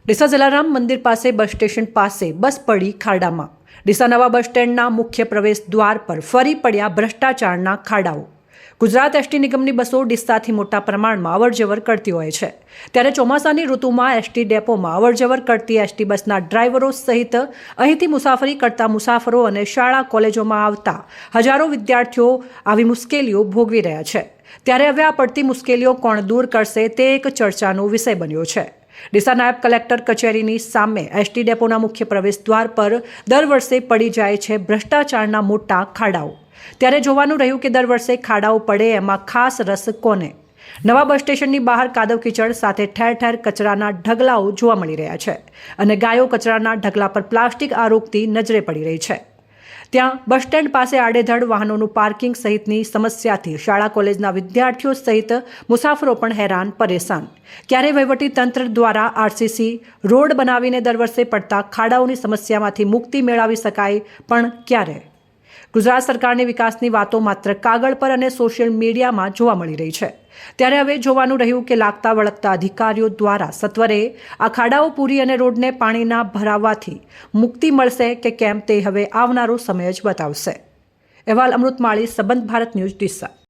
ડીસા જલારામ મંદિર પાસે bus station પાસે બસ પડી ખાડામાં। ડીસા નવા બસ સ્ટેન્ડના મુખ્ય પ્રવેશ દ્વાર પર ફરી પડ્યા ભ્રષ્ટાચારના ખાડાઓ। ગુજરાત એસટી નિગમની બસો ડીસાથી મોટા પ્રમાણમાં અવરજવર કરતી હોય છે, ત્યારે ચોમાસાની ઋતુમાં એસટી ડેપોમાં અવરજવર કરતી એસટી બસના ડ્રાઈવરો સહિત અહીંથી મુસાફરી કરતા મુસાફરો અને શાળા કોલેજોમાં આવતા હજારો વિદ્યાર્થીઓ આવી મુશ્કેલીઓ ભોગવી રહ્યા છે। ત્યારે હવે આ પડતી મુશ્કેલીઓ કોણ દૂર કરશે તે એક ચર્ચાનો વિષય બન્યો છે। ડીસા નાયબ કલેક્ટર કચેરીની સામે એસટી ડેપોના મુખ્ય પ્રવેશ દ્વાર પર દર વર્ષે પડી જાય છે ભ્રષ્ટાચારના મોટા ખાડાઓ। ત્યારે જોવાનું રહ્યું કે દર વર્ષે ખાડાઓ પડે એમાં ખાસ રસ કોને। નવા બસ સ્ટેશનની બહાર કાદવ કીચડ સાથે ઠેર ઠેર કચરાના ઢગલાઓ જોવા મળી રહ્યા છે અને ગાયો કચરાના ઢગલા પર પ્લાસ્ટિક આરોગતી નજરે પડી રહી છે। ત્યાં બસ સ્ટેન્ડ પાસે આડેધડ વાહનોનું પાર્કિંગ સહિતની સમસ્યાથી શાળા કોલેજના વિદ્યાર્થીઓ સહિત મુસાફરો પણ હેરાન પરેશાન। ક્યારે વહીવટી તંત્ર દ્વારા આરસીસી રોડ બનાવીને દર વર્ષે પડતા ખાડાઓની સમસ્યામાંથી મુક્તિ મેળવી શકાય, પણ ક્યારે? ગુજરાત સરકારની વિકાસની વાતો માત્ર કાગળ પર અને સોશિયલ મીડિયામાં જોવા મળી રહી છે। ત્યારે હવે જોવાનું રહ્યું કે લાગતા વળગતા અધિકારીઓ દ્વારા સત્વરે આ ખાડાઓ પૂરી અને રોડને પાણીના ભરાવાથી મુક્તિ મળશે કે કેમ તે હવે આવનારો સમય જ બતાવશે। અહેવાલ અમૃત માળી, સંબંધ ભારત ન્યૂઝ, ડીસા।